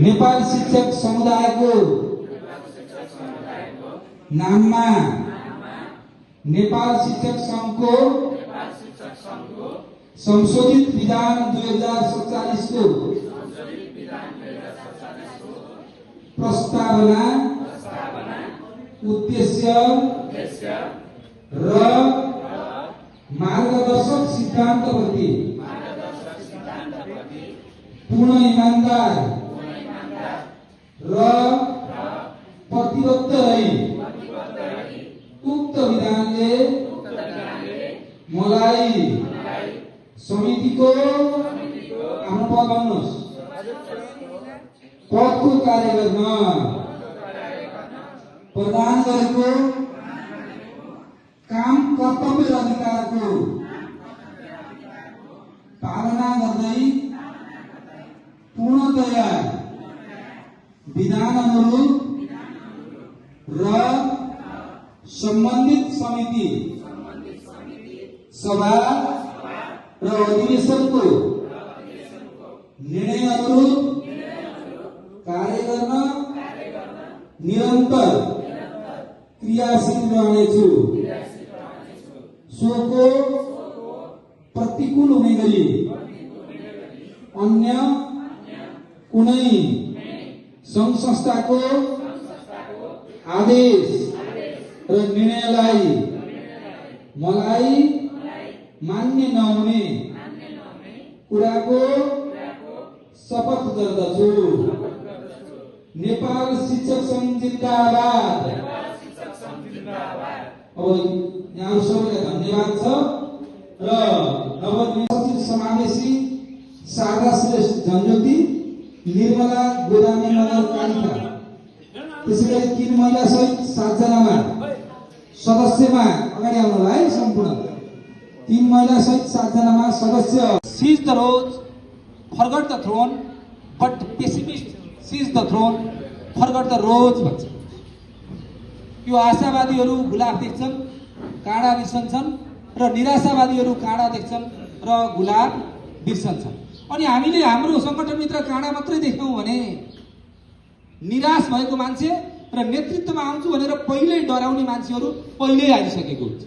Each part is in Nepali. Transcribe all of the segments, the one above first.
नेपाल शिक्षक समुदायको नाममा नेपाल शिक्षक संघको संशोधित विधान 2047 को प्रस्तावना उद्देश्य र मार्गदर्शक सिद्धान्तप्रति पूर्ण ईमानदार र प्रतिबद्ध रही उक्त विधानले मलाई समितिको आफ्नो पद भन्नुहोस् पदको कार्य गर्न प्रदान गरेको काम कर्तव्य र अधिकारको पालना गर्दै पूर्णतया विधान अनुरूप र सम्बन्धित समिति सभा र अधिवेशनको निर्णय अनुरूप कार्य गर्न निरन्तर क्रियाशील रहनेछु। सोको प्रतिकूल हुने गरी अन्य कुनै संघ संस्थाको आदेश र निर्णयलाई मलाई मान्य नहुने कुराको शपथ गर्दछु। नेपाल शिक्षक संघ जिन्दाबाद। अब यहाँ सबैलाई धन्यवाद छ र नवनिर्वाचित समावेशी शारदा श्रेष्ठ जनज्योति निर्मला गोदामी नगरपालिका त्यसैगरी 3 महिला सहित 7 जनामा सदस्यमा अगाडि आउनलाई सम्पूर्ण 3 महिला सहित 7 जनामा सदस्य sees the rose forget the throne but pessimist sees the throne forget the rose भन्छ। यो आशावादीहरू गुलाब देख्छन् काँडा बिर्सन्छन् र निराशावादीहरू काँडा देख्छन् र गुलाब बिर्सन्छन्। अनि हामीले हाम्रो संगठनभित्र काँडा मात्रै देख्यौं भने निराश भएको मान्छे र नेतृत्वमा आउँछु भनेर पहिल्यै डराउने मान्छेहरू पहिल्यै आइसकेको हुन्छ।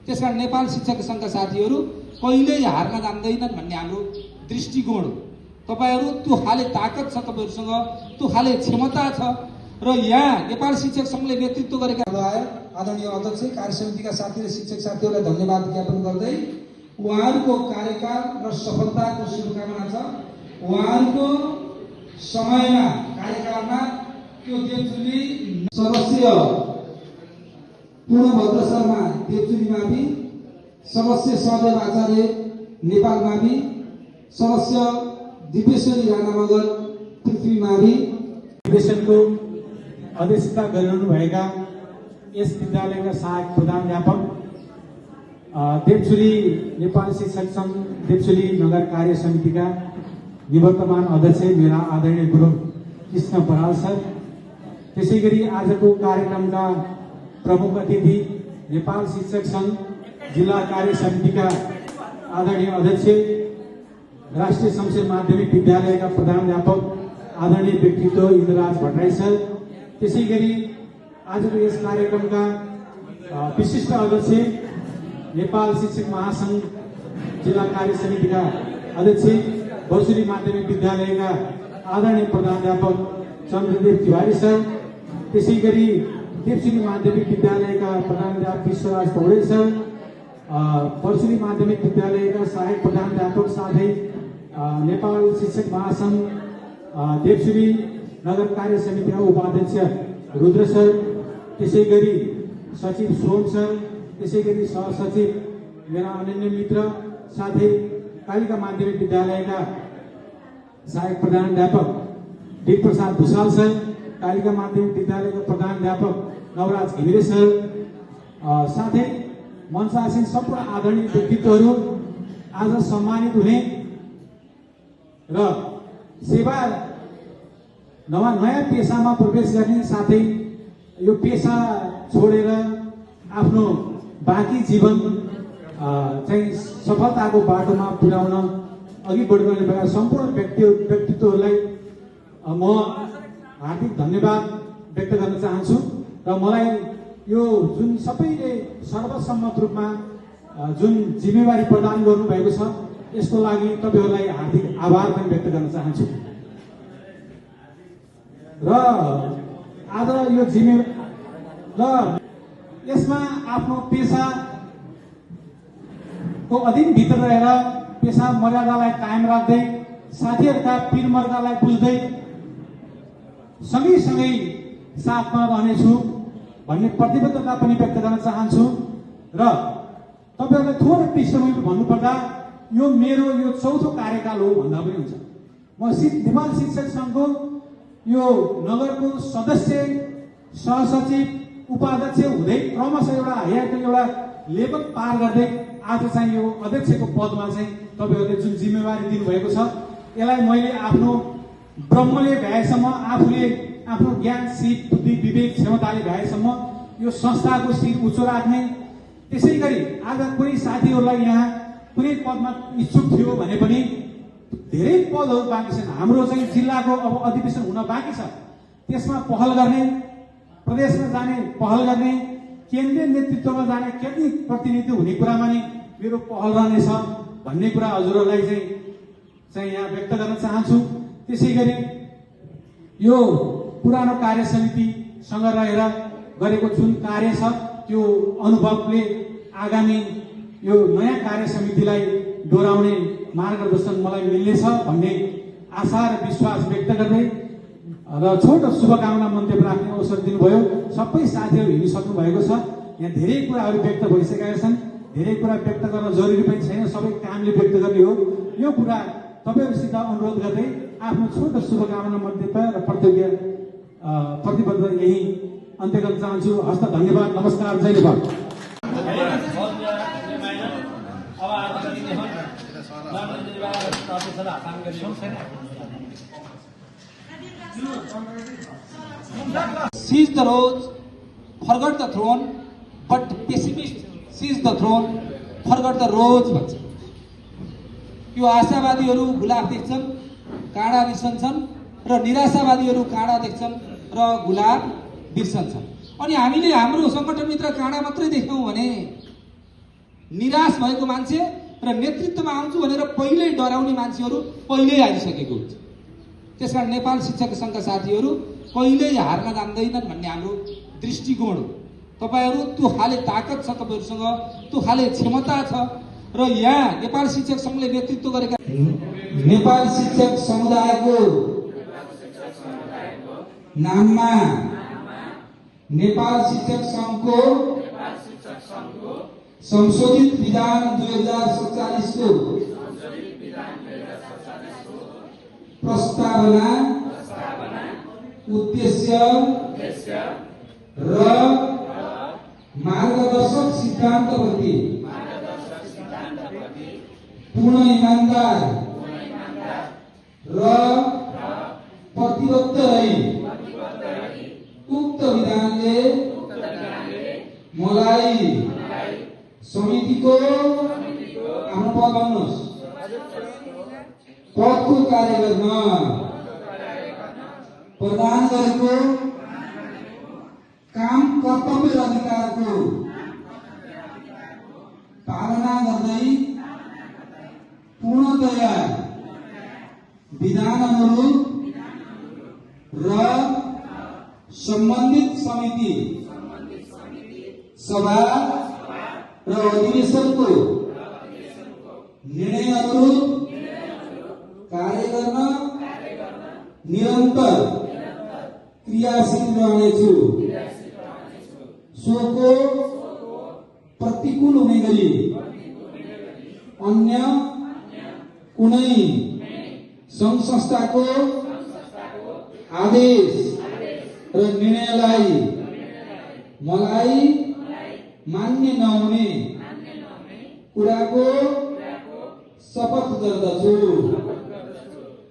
त्यसकारण नेपाल शिक्षक संघका साथीहरू कहिल्यै हार्न जान्दैनन् भन्ने हाम्रो दृष्टिकोण हो। तपाईहरु त्यो खाले ताकत छ, तपाईहरुसँग त्यो खाले क्षमता छ र यहाँ नेपाल शिक्षक संघले नेतृत्व गरेका आदरणीय अध्यक्ष कार्यसमितिका साथी र शिक्षक साथीहरूलाई धन्यवाद ज्ञापन गर्दै उहाँहरूको कार्यकाल र सफलताको शुभकामना छ। उहाँहरूको समयमा कार्यकालमा त्यो देवचुली सदस्य पूर्णभद्र शर्मा देवचुली मावि, सदस्य सहदेव आचार्य नेपाल मावि, सदस्य दिपेश्वरी राणा मगर पृथ्वी मावि, अधिवेशनको अध्यक्षता गरिरहनु भएका यस विद्यालयका सहायक प्रधानाध्यापक देवचुली नेपाल शिक्षक संघ देवचुली नगर कार्य समितिका निवर्तमान अध्यक्ष मेरा आदरणीय गुरु कृष्ण बराल सर, त्यसैगरी आजको कार्यक्रमका प्रमुख अतिथि नेपाल शिक्षक संघ जिल्ला कार्य समितिका आदरणीय अध्यक्ष राष्ट्रिय शमशेर माध्यमिक विद्यालयका प्रधानाध्यापक आदरणीय व्यक्तित्व इन्द्रराज भट्टराई सर, त्यसैगरी आजको यस कार्यक्रमका विशिष्ट अध्यक्ष नेपाल शिक्षक महासंघ जिल्ला कार्य समितिका अध्यक्ष बर्सुली माध्यमिक विद्यालयका आदरणीय प्रधानाध्यापक चन्द्रदेव तिवारी सर, त्यसैगरी देवचुली माध्यमिक विद्यालयका प्रधानाध्यापक विश्वराज पौडेल सर, बर्सुली माध्यमिक विद्यालयका सहायक प्रधानाध्यापक साथै नेपाल शिक्षक महासंघ देवचुली नगर कार्य समितिका उपाध्यक्ष रुद्र सर, त्यसैगरी सचिव सोम सर, त्यसैगरी सहसचिव मेरा अनन्य मित्र साथै कालिका माध्यमिक विद्यालयका सहायक प्रधानाध्यापक दिप प्रसाद भूषाल सर, कालिका माध्यमिक विद्यालयका प्रधानाध्यापक नवराज घिमिरे सर, साथै मञ्चासीन सम्पूर्ण आदरणीय व्यक्तित्वहरू आज सम्मानित हुने र सेवा नयाँ पेसामा प्रवेश गर्ने साथै यो पेसा छोडेर आफ्नो बाँकी जीवन चाहिँ सफलताको बाटोमा पुर्याउन अघि बढिरहने भएका सम्पूर्ण व्यक्तित्वहरूलाई म हार्दिक धन्यवाद व्यक्त गर्न चाहन्छु र मलाई यो जुन सबैले सर्वसम्मत रूपमा जुन जिम्मेवारी प्रदान गर्नुभएको छ यसको लागि तपाईँहरूलाई हार्दिक आभार पनि व्यक्त गर्न चाहन्छु र आज यो र यसमा आफ्नो पेसाको अधीनभित्र रहेर पेसा मर्यादालाई कायम राख्दै साथीहरूका पीरमर्दालाई बुझ्दै सँगै साथमा रहनेछु भन्ने प्रतिबद्धता पनि व्यक्त गर्न चाहन्छु र तपाईँहरूलाई थोरै पृष्ठभूमि भन्नुपर्दा यो मेरो यो चौथो कार्यकाल हो भन्दा पनि हुन्छ। म नेपाल शिक्षक सङ्घको यो नगरको सदस्य सहसचिव उपाध्यक्ष हुँदै क्रमशः एउटा हायर एउटा लेभल पार गर्दै आज चाहिँ यो अध्यक्षको पदमा चाहिँ तपाईँहरूले जुन जिम्मेवारी दिनुभएको छ यसलाई मैले आफ्नो ब्रह्मले भ्याएसम्म आफूले आफ्नो ज्ञान सिप बुद्धि विवेक क्षमताले भ्याएसम्म यो संस्थाको शिर उच्च राख्ने त्यसै गरी आज कुनै साथीहरूलाई यहाँ कुनै पदमा इच्छुक थियो भने पनि धेरै पदहरू बाँकी छन्। हाम्रो चाहिँ जिल्लाको अब अधिवेशन हुन बाँकी छ, त्यसमा पहल गर्ने, प्रदेशमा जाने पहल गर्ने, केन्द्रीय नेतृत्वमा जाने केन्द्रीय प्रतिनिधि हुने कुरामा नै मेरो पहल रहनेछ भन्ने कुरा हजुरहरूलाई चाहिँ यहाँ व्यक्त गर्न चाहन्छु। त्यसै गरी यो पुरानो कार्य समितिसँग रहेर गरेको जुन कार्य छ त्यो अनुभवले आगामी यो नयाँ कार्य समितिलाई दोहोऱ्याउने मार्गदर्शन मलाई मिल्नेछ भन्ने आशा र विश्वास व्यक्त गर्दै र छोटो शुभकामना मन्तव्य राख्ने अवसर दिनुभयो। सबै साथीहरू हिँडिसक्नु भएको छ। यहाँ धेरै कुराहरू व्यक्त भइसकेका छन्, धेरै कुरा व्यक्त गर्न जरुरी पनि छैन, सबै कामले व्यक्त गर्ने हो। यो कुरा तपाईँहरूसित अनुरोध गर्दै आफ्नो छोटो शुभकामना मन्तव्य र प्रतिबद्ध यही अन्त्य गर्न चाहन्छु। हस्त धन्यवाद, नमस्कार, जय Nepal. Seize the rose, forget the throne, but pessimist seize the throne, forget the rose भन्छ। यो आशावादीहरू गुलाब देख्छन्, काँडा बिर्सन्छन् र निराशावादीहरू काँडा देख्छन् र गुलाब बिर्सन्छन्। अनि हामीले हाम्रो संगठनभित्र काँडा मात्रै देख्यौँ भने निराश भएको मान्छे र नेतृत्वमा आउँछु भनेर पहिल्यै डराउने मान्छेहरू पहिल्यै आइसकेको हुन्छ। त्यसकारण नेपाल शिक्षक सङ्घका साथीहरू कहिल्यै हार्न जान्दैनन् भन्ने हाम्रो दृष्टिकोण हो। तपाईँहरू त्यो खाले ताकत छ, तपाईँहरूसँग त्यो खाले क्षमता छ र यहाँ नेपाल शिक्षक सङ्घले नेतृत्व गरेका नेपाल शिक्षक समुदायको नाममा नेपाल शिक्षक सङ्घको संशोधित विधान 2047 को प्रस्तावना, उद्देश्य र मार्गदर्शक सिद्धान्तप्रति पूर्ण ईमानदार र प्रतिबद्ध रही उक्त विधानले मलाई समितिको आफ्नो पद भन्नुहोस् पदको कार्य गर्न प्रदान गरेको काम कर्तव्य र अधिकारको पालना गर्दै पूर्णतया विधान अनुरूप र सम्बन्धित समिति सभा र अधिवेशनको निर्णय अनुरूप कार्य गर्न निरन्तर क्रियाशील रहनेछु। सोको प्रतिकूल हुने गरी अन्य कुनै सङ्घ संस्थाको आदेश र निर्णयलाई मलाई मान्य नहुने कुराको शपथ गर्दछु।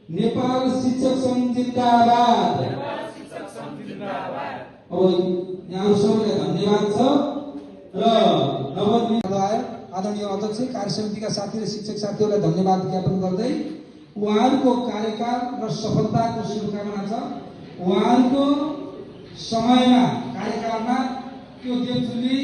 नेपाल शिक्षक सङ्घ जिन्दाबाद। अब यहाँहरू सबैलाई धन्यवाद छ र नवनिर्मित आदरणीय अध्यक्ष, कार्य समितिका साथी र शिक्षक साथीहरूलाई धन्यवाद ज्ञापन गर्दै उहाँहरूको कार्यकाल र सफलताको शुभकामना छ। उहाँहरूको समयमा कार्यकालमा त्यो देवचुली